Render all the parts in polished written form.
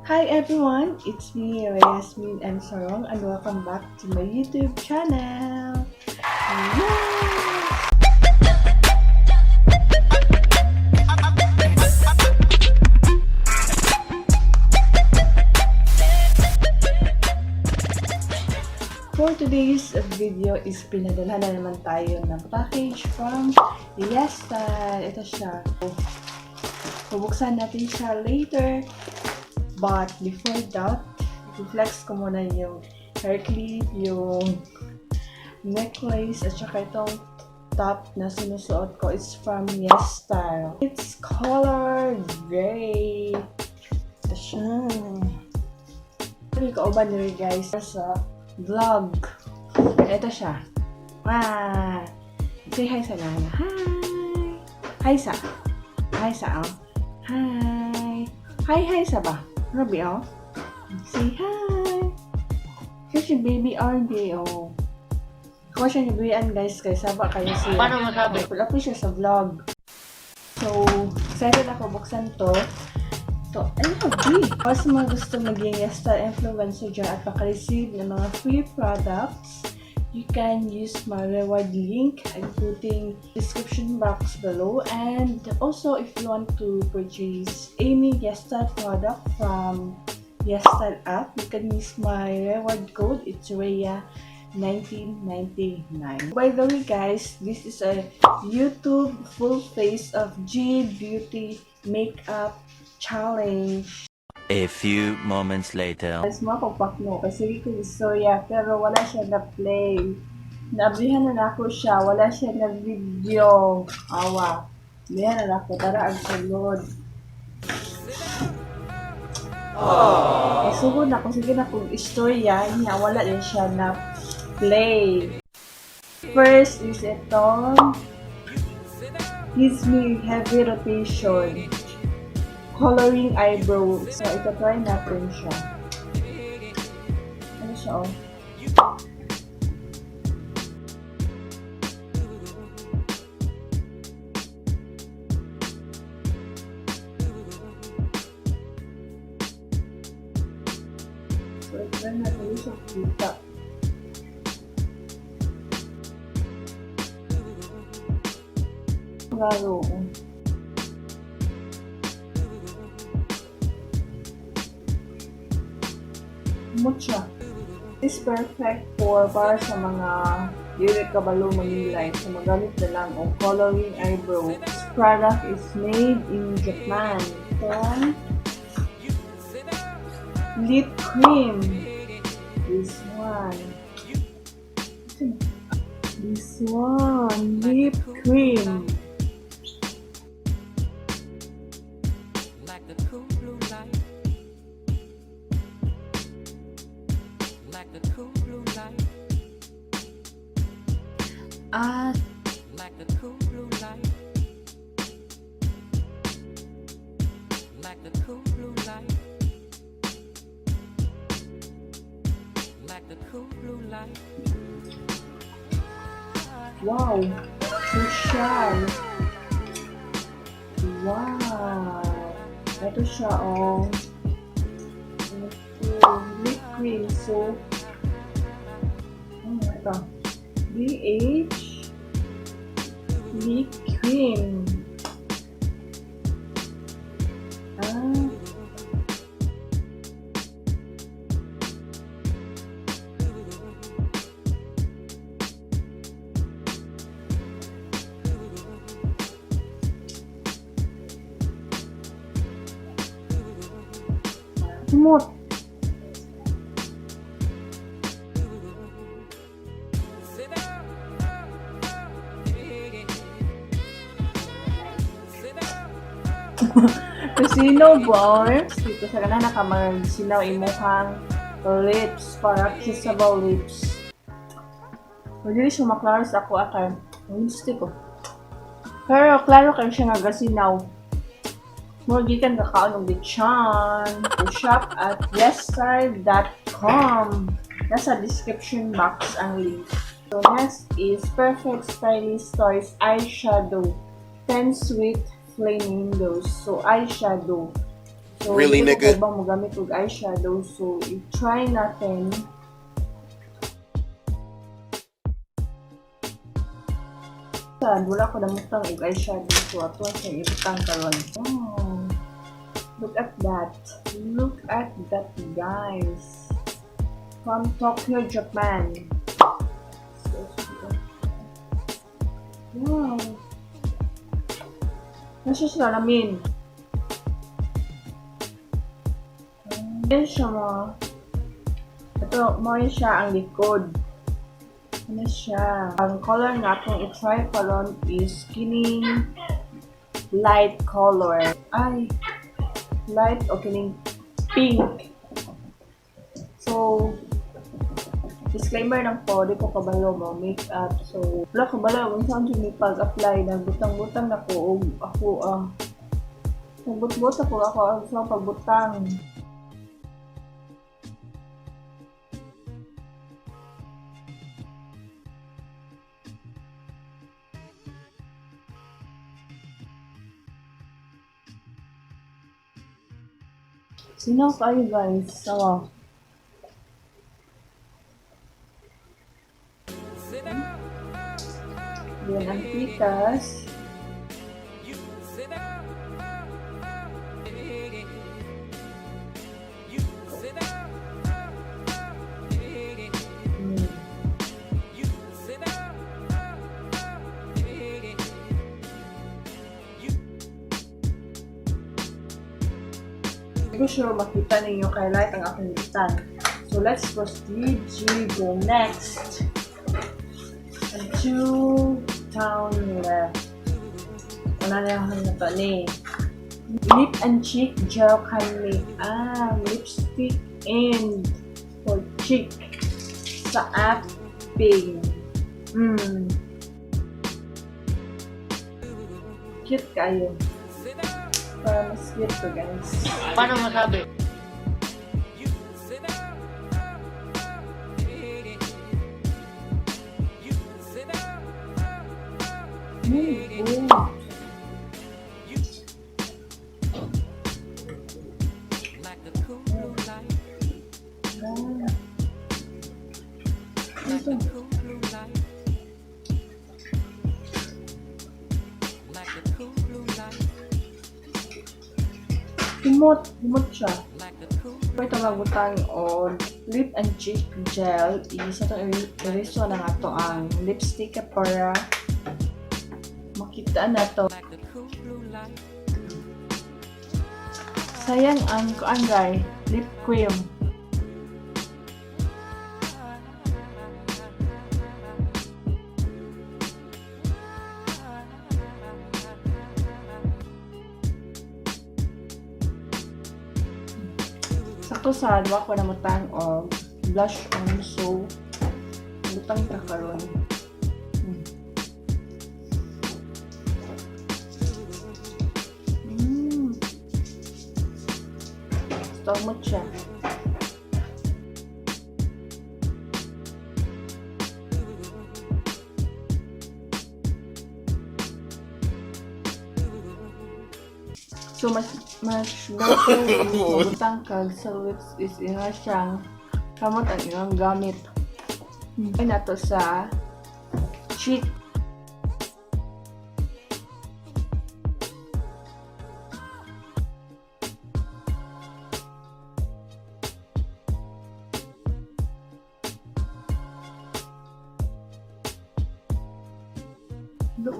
Hi everyone, it's me, Rea Jasmine Sarong, and welcome back to my YouTube channel. Yes! For today's video is pinadala na naman tayo ng package from YesStyle. Ito siya. Bubuksan natin siya later. But before that, i-flex ko muna yung hair clip, yung necklace, at saka itong top na sinusuot ko is from YesStyle. It's color gray. Ito siya. Sabi ko ba nyo guys sa vlog. Ito siya. Ah! Say hi sa nana. Hi! Hi sa. Hi sa. Hi! Hi sa ba? Rabi, oh. Say hi! Kasi baby RJ, oh. Ako siya nabiyan, guys, kaya saba kayo siya. Paano masabi? Wala po siya sa vlog. So, excited ako buksan to. So, I love it! Para sa mga gusto maging YesStyle influencer dyan at makareceive ng mga free products, you can use my reward link. I'm putting description box below. And also, if you want to purchase any YesStyle product from YesStyle app, you can use my reward code. It's REA1999. By the way, guys, this is a YouTube full face of G Beauty makeup challenge. A few moments later. Mas mapapak mo kasi ko istorya pero wala siya na-play. Nabihan na ako siya, wala siya na-video. Awa. Nabihan na ako, tara ang sulod. Isugod na ako, sige na kung istorya niya, wala din siya na-play. First is itong gives me heavy rotation. Coloring eyebrow. So, ito-try natin siya. Ano siya, oh? So, ito-try natin siya kita. Laro. Mucha. It's perfect para sa mga dili kabalo manilay. So, magamit na lang o coloring eyebrow. This product is made in Japan. So, lip cream. This one. Lip cream. Like the cool blue light. Like the cool blue light. Like the cool blue light. Wow! So shy! Wow! Ito siya, oh. Lip cream. So, ito. BH lip cream. Smooth. Sinaw boy. Dito sa kanan nakamag sinaw imuhang lips para kissable lips. Pwede siya maklaro sa ako akan. Ang lipstick ko. Pero klaro kayo siya nga gasinaw. Magikan kakaon ng bitchan. To shop at YesStyle.com. Nasa description box ang link. So next is Perfect Stylist Toys Eyeshadow. 10 Sweet Flaming Windows. So eyeshadow. So, Really, hindi nigga? ko bang magamit og eyeshadow. So, i-try natin. Wala ko namutang og eyeshadow. So, ato sa ibutang karon. Oh, look at that. Look at that, guys. From Tokyo, Japan. So, wow. Nasa salamin. Yan siya mo. Ito, mo siya ang likod. Ano siya? Ang color na itong i-try palon is skinny light color. Ay, light o kining pink. So, disclaimer lang po, di ko kabalo mo makeup. So, wala kabalo kung saan siya pag-apply na butang-butang na ko. Nagbut-but ako sa pagbutang. Sino kayo guys? Sawa. Yan ang tikas. Hindi ko sure makita ninyo kay light ang aking litan. So let's proceed to the next. And 2 down left. Una na yung na to ni. Lip and cheek gel Canmake. Lipstick and for cheek sa app pink. Cute kayo. Para mas cute to guys. Paano masabi? Oh. Humot siya. Ito magutang o lip and cheek gel. Isa itong iriso na nga to ang lipstick para makita na to. Sayang ang kuangay lip cream. Sakto sa adwa ko na mutang og blush on, so butang ta karon. Gusto mo siya. So, mas better mabutang kag sa lips is ina siyang kamot ang ilang gamit. Ay na to sa cheek.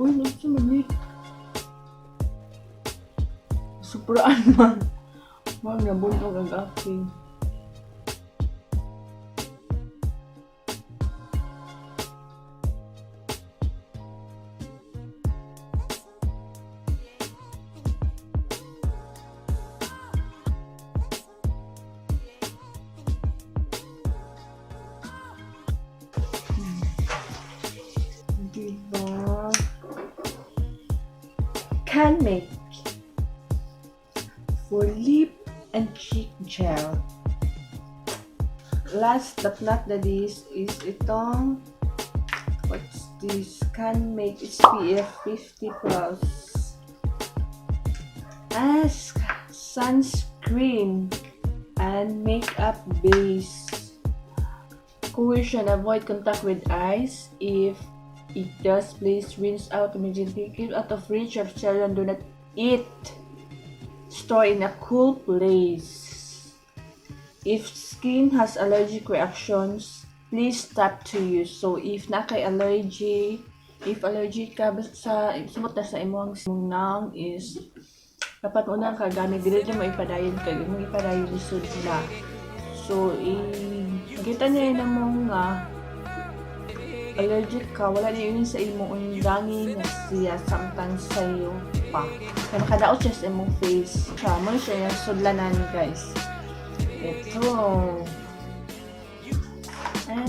Uy, nasa mani. Supraan man. Wag na buntog ang aking. Diba? Canmake for lip and cheek gel. Last but not the least is itong what's this? Canmake SPF 50 plus as sunscreen. cream and makeup base. Coercion, avoid contact with eyes. If it does, please rinse out immediately. Keep out of reach of children. Do not eat. Store in a cool place. If skin has allergic reactions, please stop to use. So if allergic ka sa sumot na sa imong nang is dapat unang kagamit dili mo ipadayon kay imong ipadayon lisod na. So kita niya na mong allergic ka, wala na yun sa imong undangi na siya samtang sa'yo pa. Kaya makadaot siya sa imong face. Mo siya yung sudlanan guys. Ito.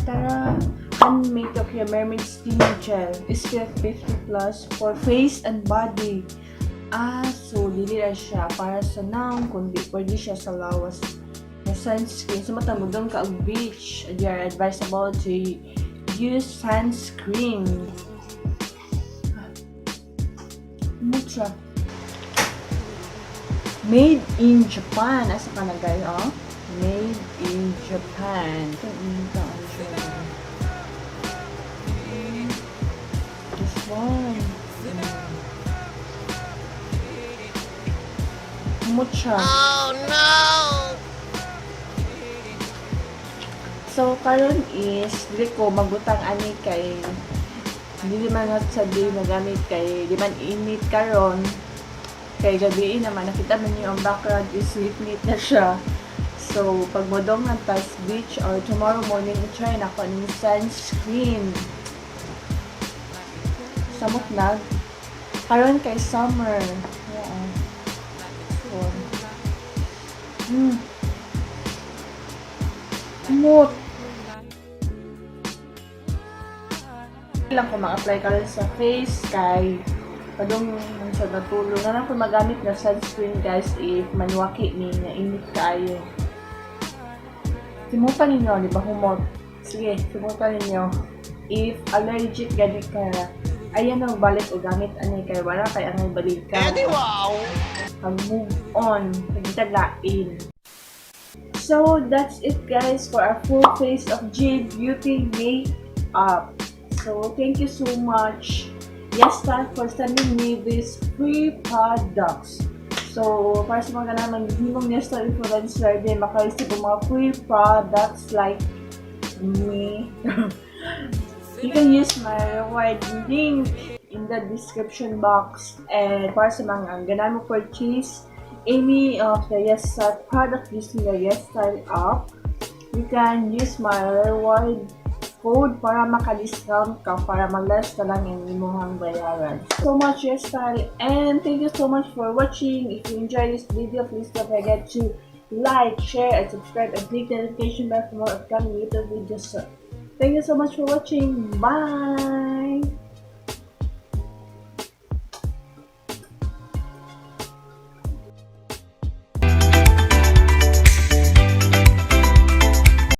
Tara. Canmake Tokyo Mermaid Skin Gel. SPF 50 plus for face and body. So dili na siya para sa naong kundi pwede siya sa lawas na sunscreen. So matamudong ka og beach. You are advisable to use sunscreen. Mucha. Made in Japan. Asa ka na guys, oh? Made in Japan. This one. Mucha. Oh no! So karon is dili ko magbutang ani kay dili man sa day magamit kay di man init karon kay gabi naman nakita man niyo ang background is lit na siya. So pag modong tas beach or tomorrow morning i-try na ko ng sunscreen. Samot na karon kay summer. Yeah. Smooth. Lang ko ma-apply ka rin sa face kay padong sa natulong na lang ko magamit na sunscreen guys if manwaki ni na init kayo. Simutan ninyo, di ba humot? Sige, simutan ninyo. If allergic gani ka, ayan ang balik o gamit ani kay wala kay ang balik ka. Wow! Move on, pagtaglain. So that's it guys for our full face of Jade Beauty makeup. So thank you so much YesStyle for sending me these free products. So para sa mga naman himong YesStyle influencer din makaisip ng mga free products like me. You can use my reward link in the description box. And para sa mga ganang mo purchase any of the YesStyle product using the YesStyle app, you can use my reward code para maka-discount ka para mag-less na lang yung imuhang bayaran. So much YesStyle and thank you so much for watching. If you enjoyed this video, please don't forget to like, share, and subscribe and click the notification bell for more upcoming YouTube videos. Thank you so much for watching. Bye!